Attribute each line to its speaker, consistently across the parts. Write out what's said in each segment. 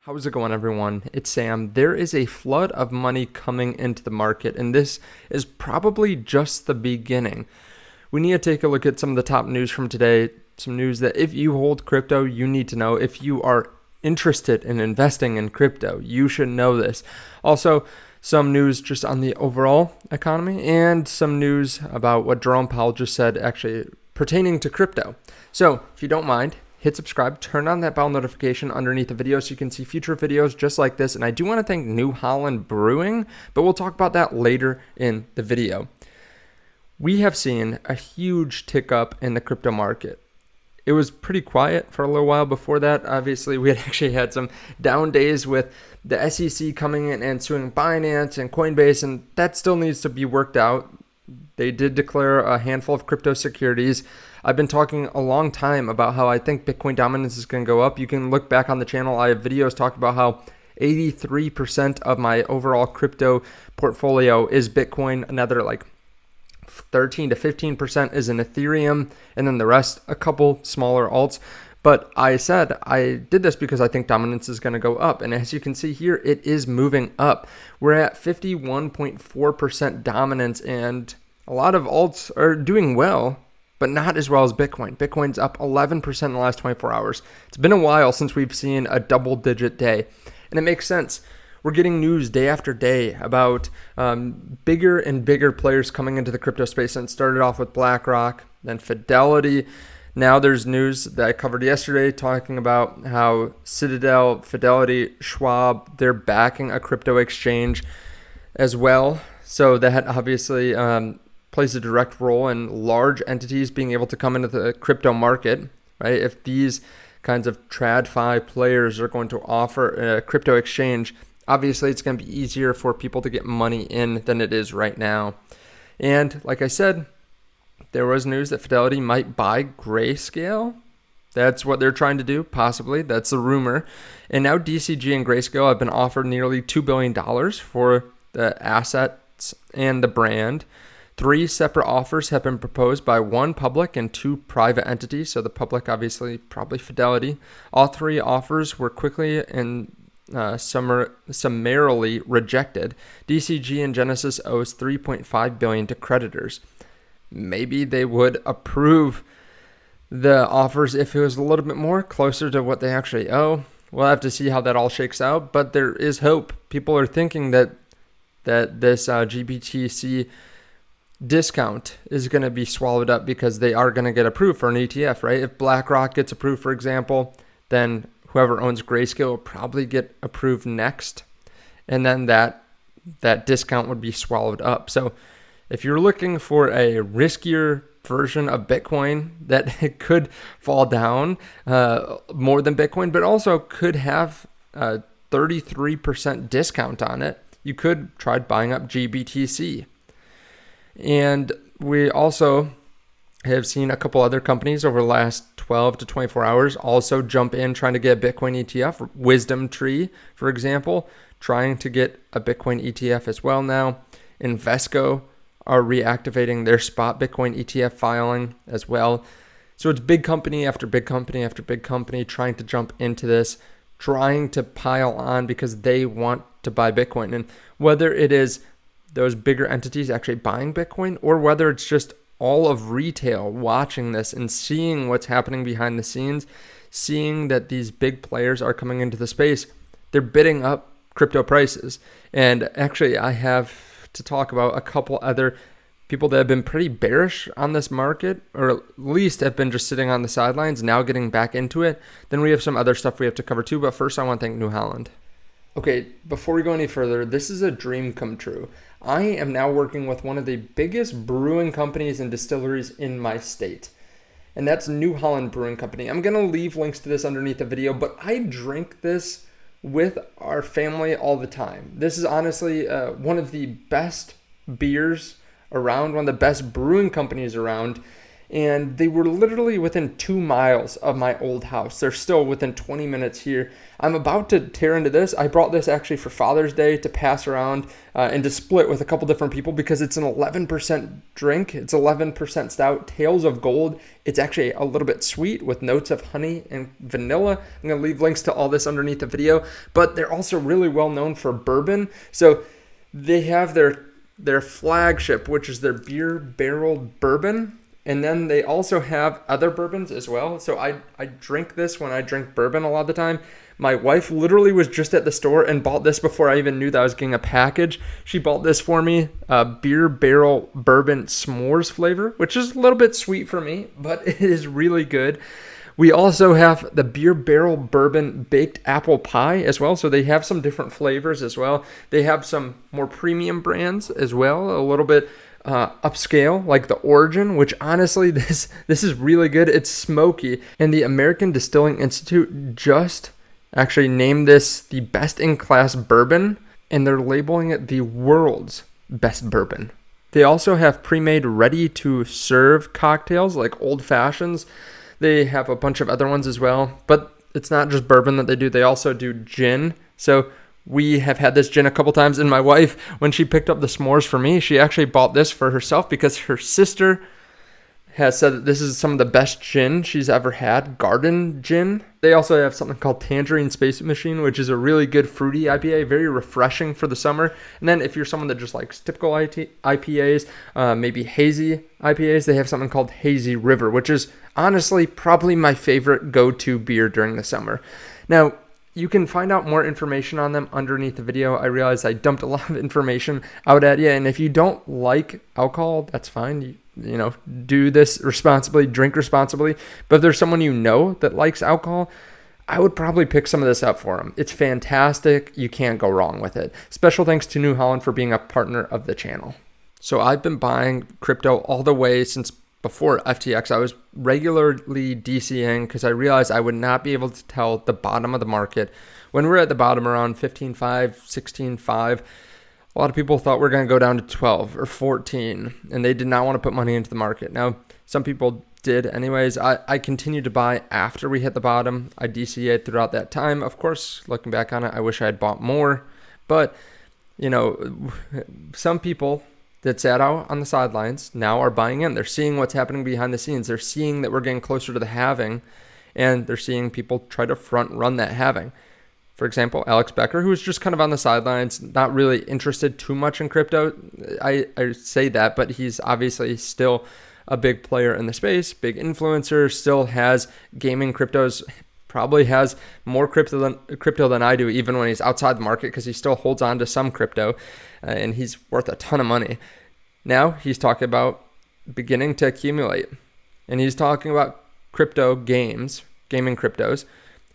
Speaker 1: How's it going, everyone? It's Sam. There is a flood of money coming into the market, and this is probably just the beginning. We need to take a look at some of the top news from today, some news that if you hold crypto, you need to know. If you are interested in investing in crypto, you should know this. Also, some news just on the overall economy and some news about what Jerome Powell just said actually pertaining to crypto. So if you don't mind, hit subscribe, turn on that bell notification underneath the video so you can see future videos just like this. And I do want to thank New Holland Brewing, but we'll talk about that later in the video. We have seen a huge tick up in the crypto market. It was pretty quiet for a little while before that. Obviously, we had actually had some down days with the SEC coming in and suing Binance and Coinbase, and that still needs to be worked out. They did declare a handful of crypto securities. I've been talking a long time about how I think Bitcoin dominance is going to go up. You can look back on the channel. I have videos talking about how 83% of my overall crypto portfolio is Bitcoin. Another 13 to 15% is in Ethereum, and then the rest, a couple smaller alts. But I said I did this because I think dominance is going to go up. And as you can see here, it is moving up. We're at 51.4% dominance, and a lot of alts are doing well, but not as well as Bitcoin. Bitcoin's up 11% in the last 24 hours. It's been a while since we've seen a double-digit day, and it makes sense. We're getting news day after day about bigger and bigger players coming into the crypto space. And it started off with BlackRock, then Fidelity. Now there's news that I covered yesterday talking about how Citadel, Fidelity, Schwab, they're backing a crypto exchange as well. So that obviously plays a direct role in large entities being able to come into the crypto market, right? If these kinds of TradFi players are going to offer a crypto exchange, obviously it's going to be easier for people to get money in than it is right now. And like I said, there was news that Fidelity might buy Grayscale. That's what they're trying to do, possibly. That's the rumor. And now DCG and Grayscale have been offered nearly $2 billion for the assets and the brand. 3 separate offers have been proposed by 1 public and 2 private entities. So the public, obviously, probably Fidelity. All 3 offers were quickly and summarily rejected. DCG and Genesis owes $3.5 billion to creditors. Maybe they would approve the offers if it was a little bit more closer to what they actually owe. We'll have to see how that all shakes out, but there is hope. People are thinking that this GBTC discount is going to be swallowed up because they are going to get approved for an ETF, right? If BlackRock gets approved, for example, then whoever owns Grayscale will probably get approved next, and then that discount would be swallowed up. So if you're looking for a riskier version of Bitcoin that it could fall down more than Bitcoin, but also could have a 33% discount on it, you could try buying up GBTC. And we also have seen a couple other companies over the last 12 to 24 hours also jump in trying to get a Bitcoin ETF. Wisdom Tree, for example, trying to get a Bitcoin ETF as well now. Invesco are reactivating their spot Bitcoin ETF filing as well. So it's big company after big company after big company trying to jump into this, trying to pile on because they want to buy Bitcoin. And whether it is those bigger entities actually buying Bitcoin or whether it's just all of retail watching this and seeing what's happening behind the scenes, seeing that these big players are coming into the space, they're bidding up crypto prices. And actually, I have to talk about a couple other people that have been pretty bearish on this market, or at least have been just sitting on the sidelines, now getting back into it. Then we have some other stuff we have to cover too, but first I want to thank New Holland. Okay, before we go any further, this is a dream come true. I am now working with one of the biggest brewing companies and distilleries in my state, and that's New Holland Brewing Company. I'm going to leave links to this underneath the video, but I drink this with our family all the time. This is honestly one of the best beers around, one of the best brewing companies around, and they were literally within 2 miles of my old house. They're still within 20 minutes here. I'm about to tear into this. I brought this actually for Father's Day to pass around and to split with a couple different people because it's an 11% drink. It's 11% stout, Tales of Gold. It's actually a little bit sweet with notes of honey and vanilla. I'm going to leave links to all this underneath the video, but they're also really well known for bourbon. So they have their flagship, which is their beer barrel bourbon. And then they also have other bourbons as well. So I drink this when I drink bourbon a lot of the time. My wife literally was just at the store and bought this before I even knew that I was getting a package. She bought this for me, beer barrel bourbon s'mores flavor, which is a little bit sweet for me, but it is really good. We also have the beer barrel bourbon baked apple pie as well. So they have some different flavors as well. They have some more premium brands as well, a little bit upscale, like the Origin, which honestly, this is really good. It's smoky. And the American Distilling Institute just actually named this the best in class bourbon, and they're labeling it the world's best bourbon. They also have pre-made ready to serve cocktails like old fashions. They have a bunch of other ones as well, but it's not just bourbon that they do. They also do gin. So we have had this gin a couple times, and my wife, when she picked up the s'mores for me, she actually bought this for herself because her sister has said that this is some of the best gin she's ever had, garden gin. They also have something called Tangerine Space Machine, which is a really good fruity IPA, very refreshing for the summer. And then if you're someone that just likes typical IPAs, maybe hazy IPAs, they have something called Hazy River, which is honestly probably my favorite go-to beer during the summer. Now, you can find out more information on them underneath the video. I realize I dumped a lot of information out at you, and if you don't like alcohol, that's fine. You know, do this responsibly, drink responsibly. But if there's someone you know that likes alcohol, I would probably pick some of this up for them. It's fantastic. You can't go wrong with it. Special thanks to New Holland for being a partner of the channel. So I've been buying crypto all the way since before FTX. I was regularly DCing because I realized I would not be able to tell the bottom of the market. When we're at the bottom around 15.5, 16.5, a lot of people thought we're going to go down to 12 or 14, and they did not want to put money into the market. Now, some people did anyways. I continued to buy after we hit the bottom. I DCA'd throughout that time. Of course, looking back on it, I wish I had bought more. But, you know, some people that sat out on the sidelines now are buying in. They're seeing what's happening behind the scenes. They're seeing that we're getting closer to the halving, and they're seeing people try to front run that halving. For example, Alex Becker, who was just kind of on the sidelines, not really interested too much in crypto. I say that, but he's obviously still a big player in the space, big influencer, still has gaming cryptos, probably has more crypto than I do, even when he's outside the market, because he still holds on to some crypto, and he's worth a ton of money. Now he's talking about beginning to accumulate, and he's talking about crypto games, gaming cryptos.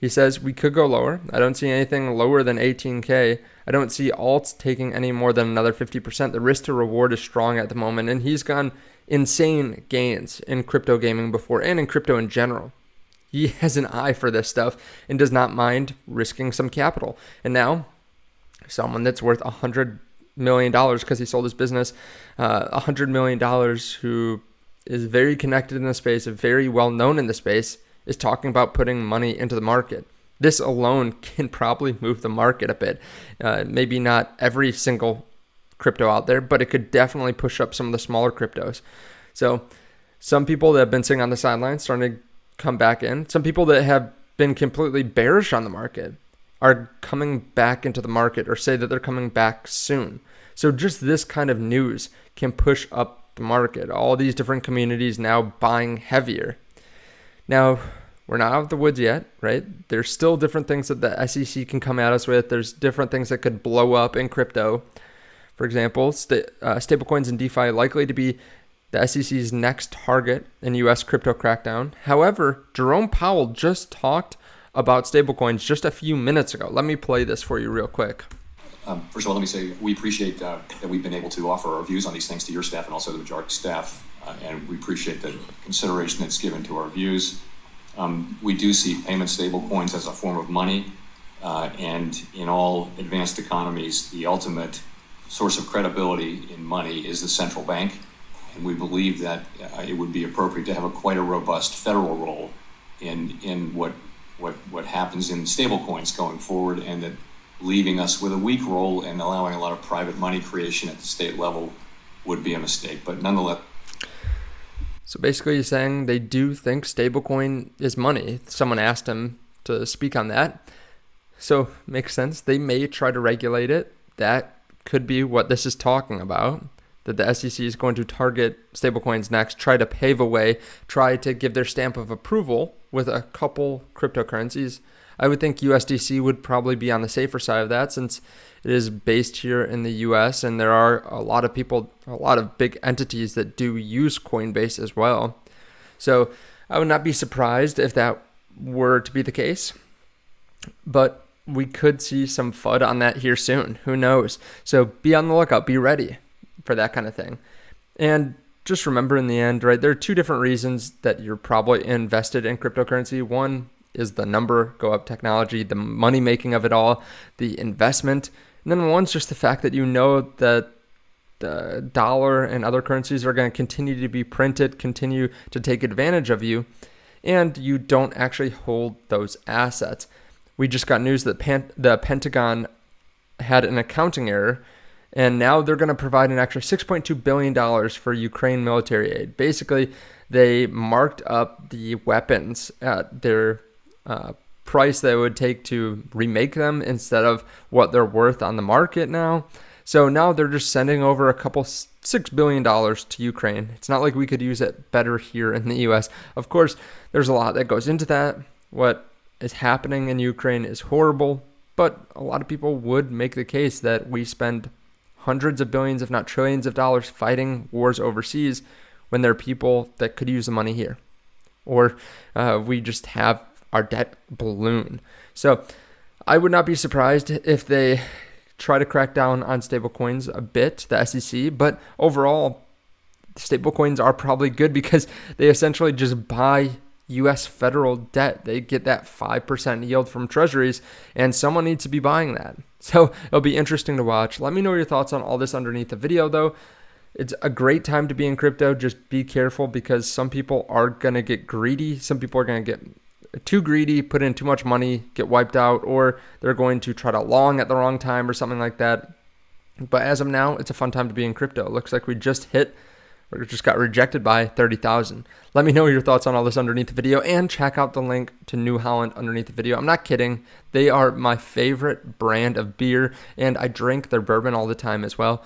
Speaker 1: He says we could go lower. I don't see anything lower than 18K. I don't see alts taking any more than another 50%. The risk to reward is strong at the moment, and he's gone insane gains in crypto gaming before and in crypto in general. He has an eye for this stuff and does not mind risking some capital. And now, someone that's worth $100 million because he sold his business, $100 million, who is very connected in the space, very well known in the space, is talking about putting money into the market. This alone can probably move the market a bit. Maybe not every single crypto out there, but it could definitely push up some of the smaller cryptos. So some people that have been sitting on the sidelines starting to come back in. Some people that have been completely bearish on the market are coming back into the market, or say that they're coming back soon. So just this kind of news can push up the market. All these different communities now buying heavier. Now, we're not out of the woods yet, right? There's still different things that the SEC can come at us with. There's different things that could blow up in crypto. For example, stablecoins and DeFi likely to be the SEC's next target in U.S. crypto crackdown. However, Jerome Powell just talked about stablecoins just a few minutes ago. Let me play this for you real quick.
Speaker 2: First of all, let me say we appreciate that we've been able to offer our views on these things to your staff and also the majority staff. And we appreciate the consideration that's given to our views. We do see payment stablecoins as a form of money, and in all advanced economies, the ultimate source of credibility in money is the central bank. And we believe that it would be appropriate to have quite a robust federal role in what happens in stablecoins going forward, and that leaving us with a weak role and allowing a lot of private money creation at the state level would be a mistake. But nonetheless.
Speaker 1: So basically he's saying they do think stablecoin is money. Someone asked him to speak on that. So makes sense. They may try to regulate it. That could be what this is talking about, that the SEC is going to target stablecoins next, try to pave a way, try to give their stamp of approval with a couple cryptocurrencies. I would think USDC would probably be on the safer side of that, since it is based here in the US, and there are a lot of people, a lot of big entities that do use Coinbase as well. So I would not be surprised if that were to be the case, but we could see some FUD on that here soon. Who knows? So be on the lookout, be ready for that kind of thing. And just remember, in the end, right, there are two different reasons that you're probably invested in cryptocurrency. One is the number, go up technology, the money making of it all, the investment. And then one's just the fact that you know that the dollar and other currencies are going to continue to be printed, continue to take advantage of you, and you don't actually hold those assets. We just got news that the Pentagon had an accounting error, and now they're going to provide an extra $6.2 billion for Ukraine military aid. Basically, they marked up the weapons at their price that it would take to remake them instead of what they're worth on the market now. So now they're just sending over a couple $6 billion to Ukraine. It's not like we could use it better here in the US. Of course, there's a lot that goes into that. What is happening in Ukraine is horrible, but a lot of people would make the case that we spend hundreds of billions, if not trillions of dollars fighting wars overseas when there are people that could use the money here. Or we just have our debt balloon. So I would not be surprised if they try to crack down on stablecoins a bit, the SEC, but overall, stablecoins are probably good because they essentially just buy U.S. federal debt. They get that 5% yield from treasuries, and someone needs to be buying that. So it'll be interesting to watch. Let me know your thoughts on all this underneath the video, though. It's a great time to be in crypto. Just be careful, because some people are going to get greedy. Some people are going to get too greedy, put in too much money, get wiped out, or they're going to try to long at the wrong time or something like that. But as of now, it's a fun time to be in crypto. It looks like we just got rejected by 30,000. Let me know your thoughts on all this underneath the video, and check out the link to New Holland underneath the video. I'm not kidding. They are my favorite brand of beer, and I drink their bourbon all the time as well.